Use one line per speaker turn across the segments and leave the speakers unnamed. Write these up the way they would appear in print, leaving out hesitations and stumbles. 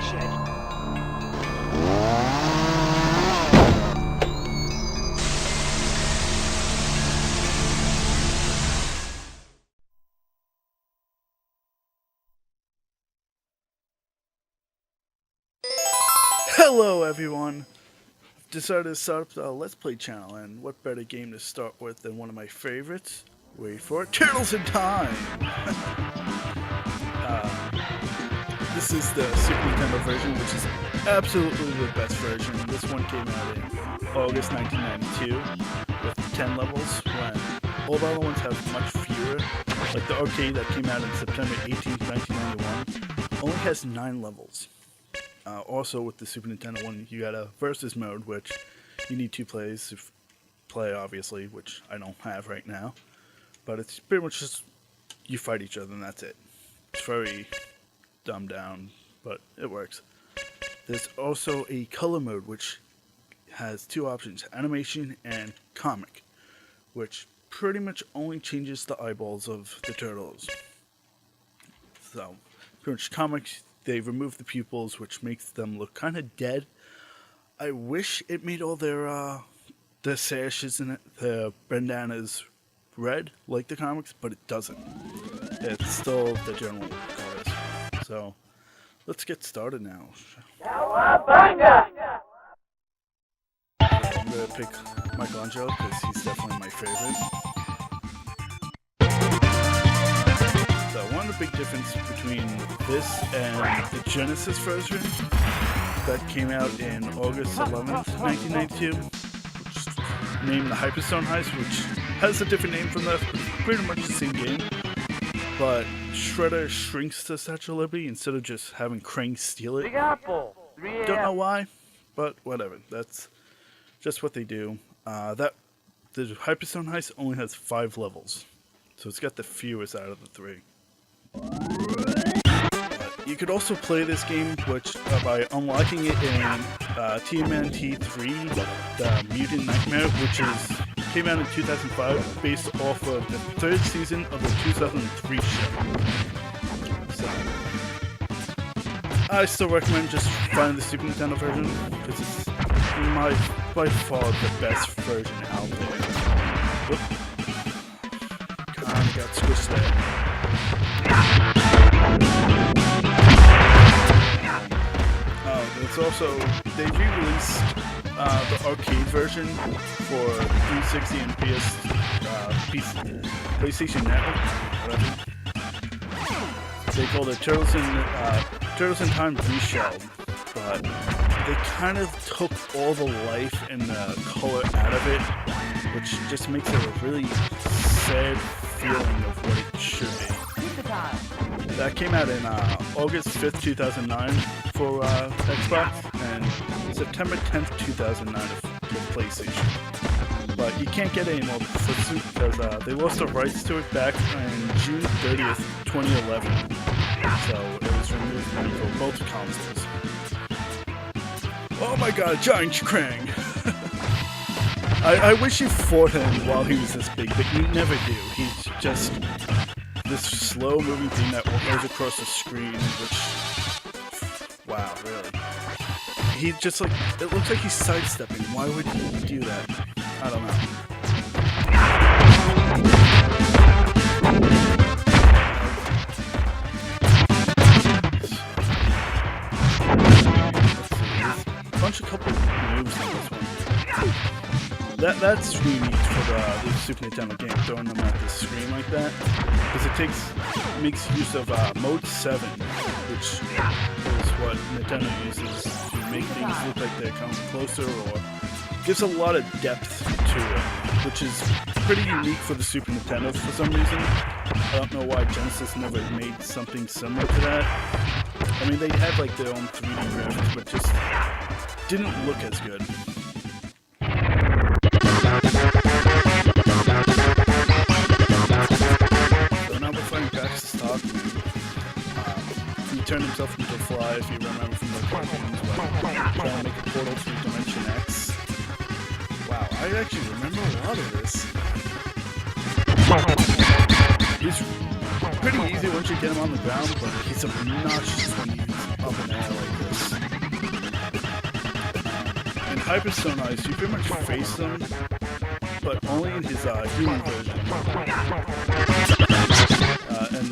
shit.
Hello everyone! I've decided to start up the Let's Play channel, and what better game to start with than one of my favorites? Wait for it, Turtles in Time! This is the Super Nintendo version, which is absolutely the best version. This one came out in August 1992 with 10 levels, when all the other ones have much fewer. Like the arcade that came out in September 18th, 1991 only has 9 levels. Also, with the Super Nintendo one, you got a versus mode, which you need 2 players to play, obviously, which I don't have right now. But it's pretty much just you fight each other, and that's it. It's very dumbed down, but it works. There's also a color mode, which has 2 options, animation and comic, which pretty much only changes the eyeballs of the turtles. So, pretty much comics. They remove the pupils, which makes them look kind of dead. I wish it made all their sashes and their bandanas red, like the comics, but it doesn't. It's still the general colors. So, let's get started now. I'm going to pick Michelangelo, because he's definitely my favorite. So one of the big differences between this and the Genesis version that came out in August 11th, 1992, which is named the Hyperstone Heist, which has a different name from that, but it's pretty much the same game. But Shredder shrinks the Statue of Liberty instead of just having Krang steal it. Don't know why, but whatever. That's just what they do. The Hyperstone Heist only has 5 levels, so it's got the fewest out of the 3. You could also play this game by unlocking it in TMNT 3, the Mutant Nightmare, which came out in 2005, based off of the 3rd season of the 2003 show. So, I still recommend just finding the Super Nintendo version, because it's by far the best version out there. Whoop. Kinda got squished there. It's also, they re-released the arcade version for 360 and PlayStation Network, whatever. They called it Turtles in Time Reshelled, but they kind of took all the life and the color out of it, which just makes it a really sad feeling of what it should be. That came out in August 5th, 2009 for Xbox, and September 10th, 2009 for PlayStation. But you can't get it anymore because they lost the rights to it back on June 30th, 2011. So it was removed for both consoles. Oh my god, Giant Krang! I wish you fought him while he was this big, but you never do. He's just this slow-moving thing that goes across the screen, which, wow, really. He just, like, it looks like he's sidestepping. Why would he do that? I don't know. Let's see, there's a couple moves in this one. That's unique for the Super Nintendo game, throwing them at the screen like that, because it makes use of Mode 7, which is what Nintendo uses to make things look like they're coming closer, or gives a lot of depth to it, which is pretty unique for the Super Nintendo for some reason. I don't know why Genesis never made something similar to that. I mean, they had like their own 3D graphics, but just didn't look as good. So now we're fighting back to stock. He turned himself into a fly, if you remember from the cartoons, but trying to make a portal through Dimension X. Wow, I actually remember a lot of this. He's pretty easy once you get him on the ground, but he's obnoxious when you up in the air like this. In Hyperstone Ice, you pretty much face them, but only in his human version. And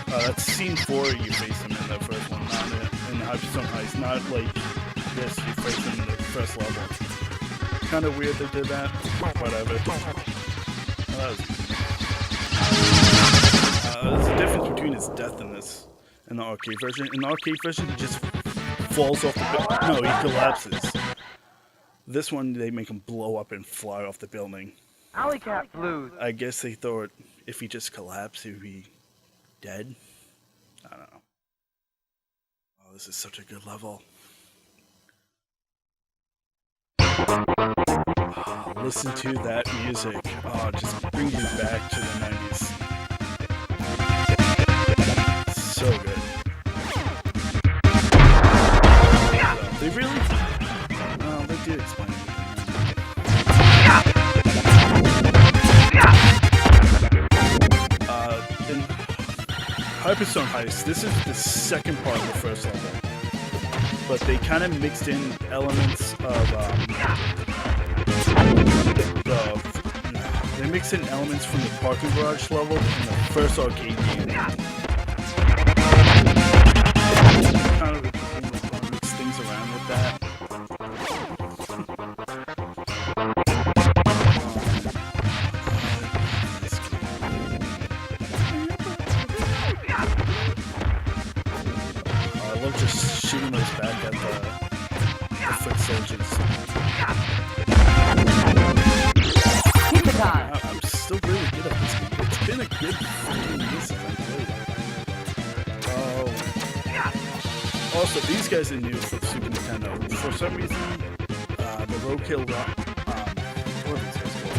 that's scene 4 you face him in the first one, not in Hyperstone Ice, not like this, you face him in the first level. Kind of weird they did that, whatever. There's a difference between his death in this, in the arcade version. In the arcade version, he just falls off the building. No, he collapses. This one, they make him blow up and fly off the building.
Alley Cat Blues.
I guess they thought if he just collapsed, he would be dead. I don't know. Oh, this is such a good level. Oh, listen to that music. Oh, it just brings you back to the 90s. So good. They really... Well, they do explain it. In Hyperstone Heist, this is the second part of the first level. But they kind of mixed in elements of, they mixed in elements from the parking garage level in the first arcade game. Kind of mix things around with that. I love just shooting those back at the foot soldiers. I'm still really good at this game. It's been a good fucking year since I played it. Oh. Also, these guys are new for Super Nintendo. For some reason, the Roadkill what are these guys called?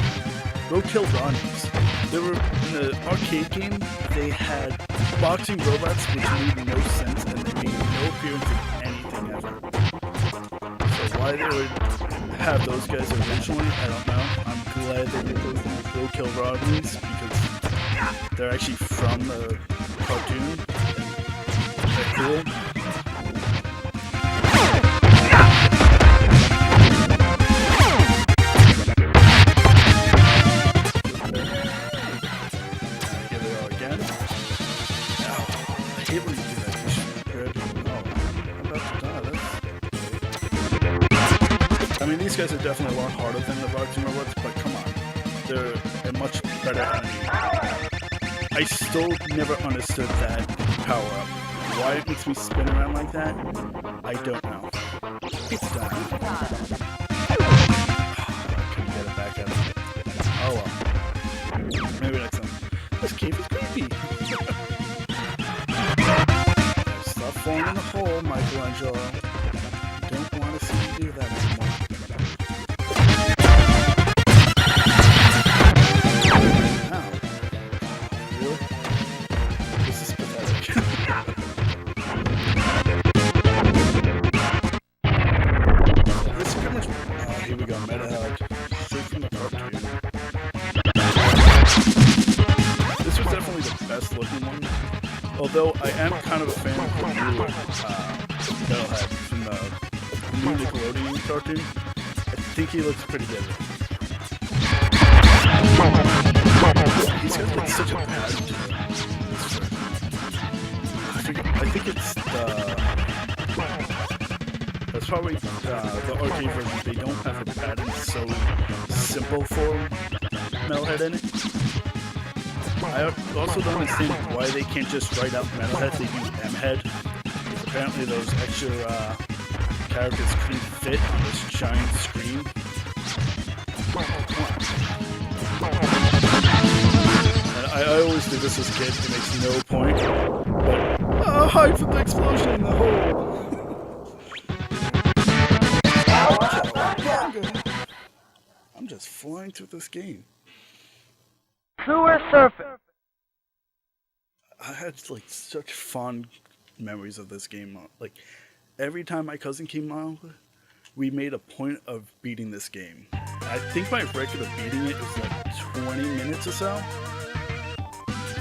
Roadkill Ronnies. They were, in the arcade game, they had boxing robots which made no sense and they made no appearance in anything ever. So why they would have those guys originally, I don't know. I'm glad they replaced them with Roadkill Ronnies because they're actually from the cartoon. They're cool. Here they are again. Oh, I hate when you do that. You should be prepared to I'm about to die. I mean, these guys are definitely a lot harder than the boxing robots, but come on. They're a much better enemy. I still never understood that power-up. Why it makes me spin around like that, I don't know. It's done. I couldn't get it back at him. Oh well. Maybe next time. This cave is creepy. Stop falling in the hole, Michelangelo. I don't want to see you do that anymore. Wow. Really? This is pathetic. This is pretty much... here we go, meta hug. Straight from the cartoon. This was definitely the best looking one. Although I am kind of a fan of the new Metalhead from the new Nickelodeon cartoon. I think he looks pretty good. He's got like such a pattern to him. I think it's the... That's probably the arcade version. They don't have a pattern so simple for Metalhead in it. I also don't understand why they can't just write out Metalhead, they use M-Head. Because apparently those extra characters couldn't fit on this giant screen. And I always did this as a kid, it makes no point. But, hide from the explosion in the hole! I'm just flying through this game.
Sewer surface.
I had like such fond memories of this game. Like every time my cousin came out, we made a point of beating this game. I think my record of beating it is like 20 minutes or so.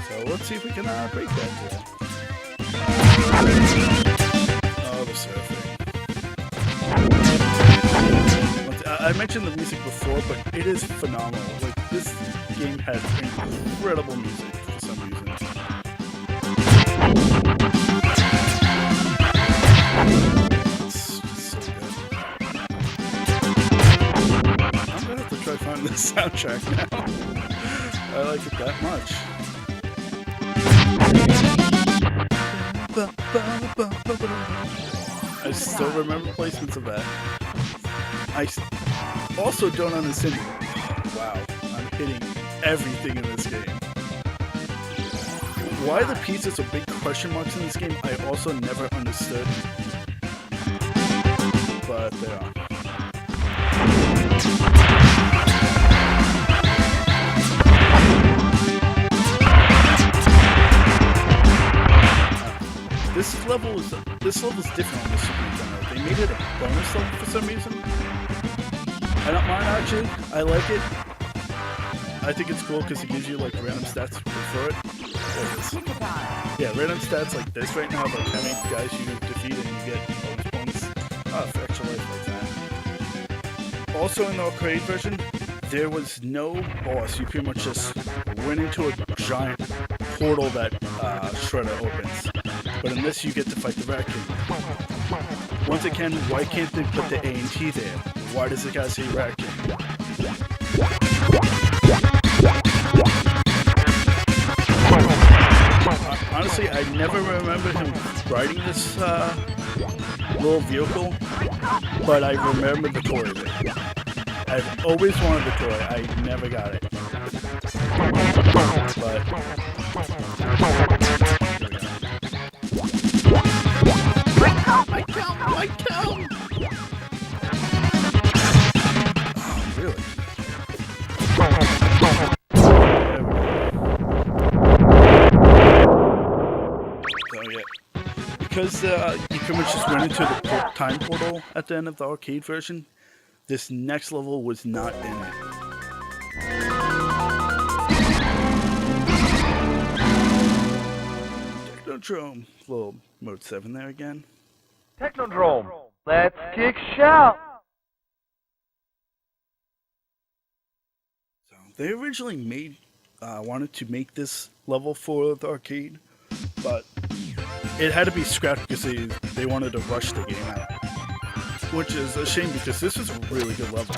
So let's see if we can break that today. I mentioned the music before, but it is phenomenal. Like, this game has incredible music for some reason. It's so good. I'm gonna have to try finding the soundtrack now. I like it that much. I still remember placements of that. I also don't understand. Wow, I'm hitting everything in this game. Why the pieces are big question marks in this game, I also never understood. But they are. This level is different on the Super Nintendo. They made it a bonus level for some reason. I don't mind actually. I like it. I think it's cool because it gives you like random stats for it. There it is. Yeah, random stats like this right now, like how many guys you defeat and you get bonus points for extra life like that. Also in the arcade version, there was no boss. You pretty much just went into a giant portal that Shredder opens. But in this, you get to fight the Rat King. Once again, why can't they put the A and T there? Why does the guy say Rat King? Honestly, I never remember him riding this little vehicle, but I remember the toy of it. I've always wanted the toy. I never got it. But I come! Oh, really? So yeah, because you pretty much just went into the time portal at the end of the arcade version, this next level was not in it. Technodrome, little mode 7 there again.
Technodrome. Let's kick shout.
So they originally wanted to make this level for the arcade, but it had to be scrapped because they wanted to rush the game out, which is a shame because this is a really good level.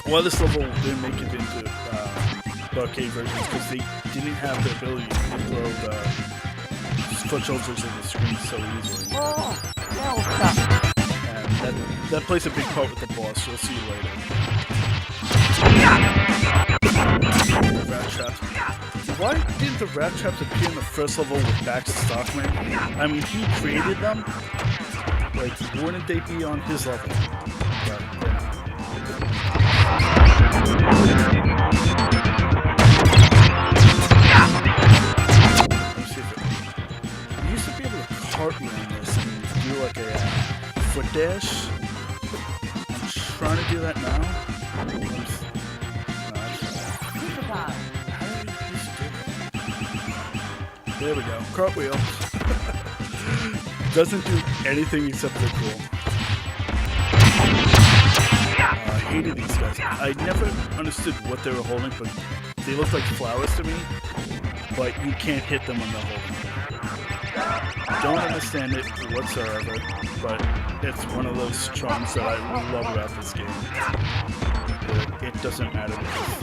Well, this level didn't make it into the arcade versions because they didn't have the ability to throw the foot soldiers in the screen so easily. And that plays a big part with the boss. You'll see later. The rat traps. Why didn't the rat traps appear in the first level with Max Stockman? I mean, he created them. Like, wouldn't they be on his level? But they're not. Let me see if you used to be able to cartwheel in this and do like a foot dash. I'm trying to do that now. There we go. Cartwheel. Doesn't do anything except look cool. I hated these guys. I never understood what they were holding, but they look like flowers to me. But you can't hit them when they're holding. Don't understand it whatsoever, but it's one of those charms that I love about this game. But it doesn't matter because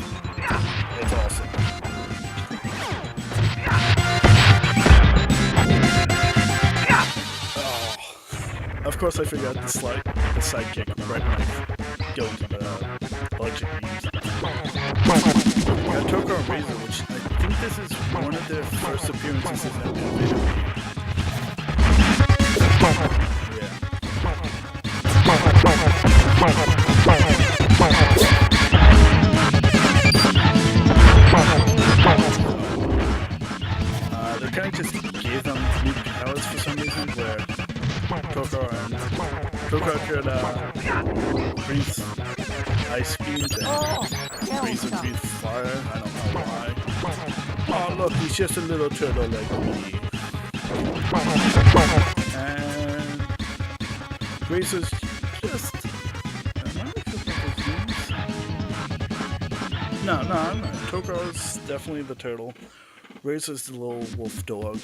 it's awesome. Of course, I figured out the sidekick right when I go into the electric beams. We got Toko and Razor, which I think this is one of their first appearances in the video game. They kind of just gave them new powers for some reason, where Coco could breathe ice beams and breathe and breathe fire. I don't know why. Oh look, he's just a little turtle like me. And Gracer's just... No, Toko's definitely the turtle. Razor's the little wolf dog.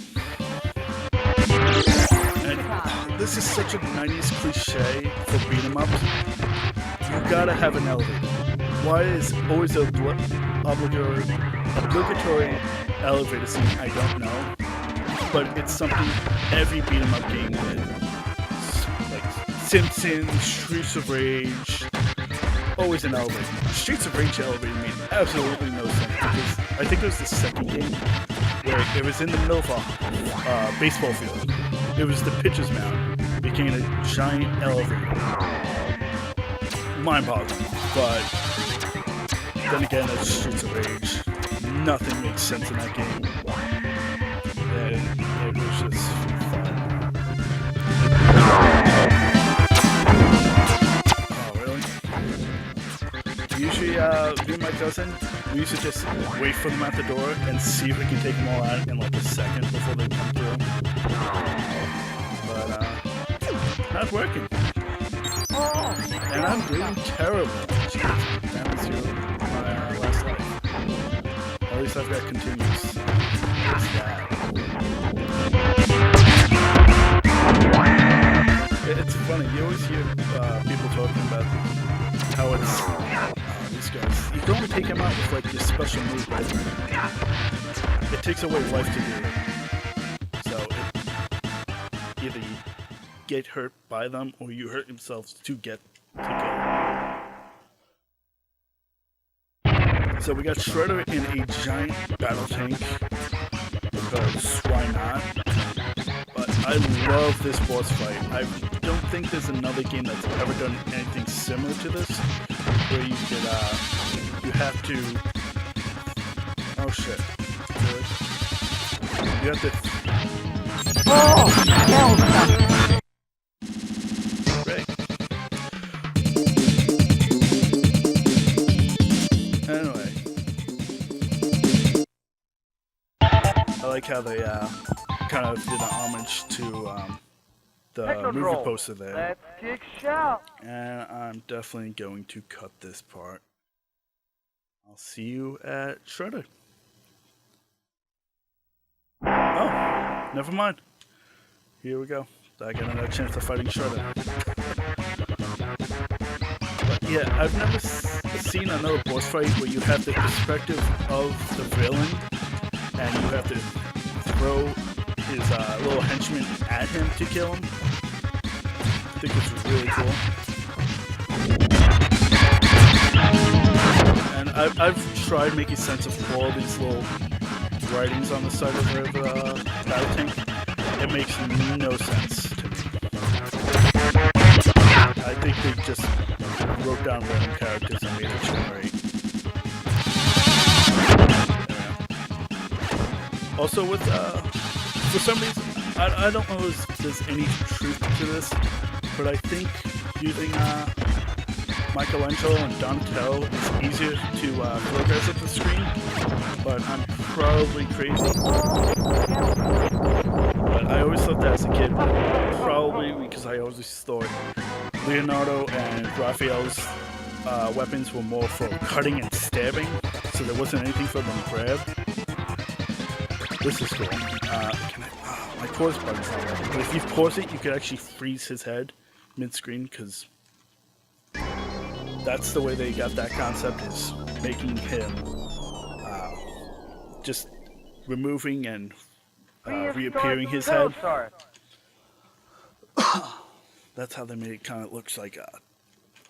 And this is such a 90s cliche for beat 'em ups. You gotta have an elevator. Why is always a obligatory elevator scene? I don't know. But it's something every beat 'em up game did. Like Simpsons, Streets of Rage, always an elevator. Streets of Rage elevator made absolutely no sense because I think it was the second game where it was in the middle of a baseball field. It was the pitcher's mound. It became a giant elevator. Mind-boggling, but then again, it's Streets of Rage. Nothing makes sense in that game. And it was just fun. Usually, me and my cousin, we used to just wait for them at the door and see if we can take them all out in like a second before they come through. But, not working. And I'm doing terrible. That was my last life. At least I've got continuous. It's funny, you always hear people talking about how it's these guys. You can only take them out with like your special move, right? It takes away life to do it. So either you get hurt by them or you hurt yourselves to get to kill them. So we got Shredder in a giant battle tank because why not? But I love this boss fight. I don't think there's another game that's ever done anything similar to this, where you could, you have to... Oh shit. Really? You have to... Great. Anyway. I like how they, kind of did an homage to the movie poster there.
Let's kick shout.
And I'm definitely going to cut this part. I'll see you at Shredder. Oh, never mind. Here we go. I get another chance of fighting Shredder. But yeah, I've never seen another boss fight where you have the perspective of the villain and you have to throw his little henchman at him to kill him. I think it's really cool. And I've tried making sense of all these little writings on the side of the battle tank. It makes no sense to me. I think they just wrote down random characters and made it generate. Also with for some reason, I don't know if there's any truth to this, but I think using Michelangelo and Donatello is easier to progress at the screen, but I'm probably crazy. But I always thought that as a kid, probably because I always thought Leonardo and Raphael's weapons were more for cutting and stabbing, so there wasn't anything for them to grab. This is cool. My pause button's not working, but if you pause it, you could actually freeze his head mid-screen, because that's the way they got that concept, is making him just removing and reappearing his head. That's how they made it kind of looks like a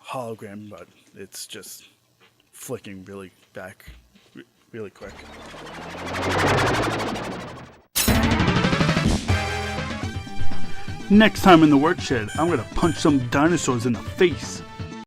hologram, but it's just flicking really back really quick. Next time in the work shed, I'm gonna punch some dinosaurs in the face.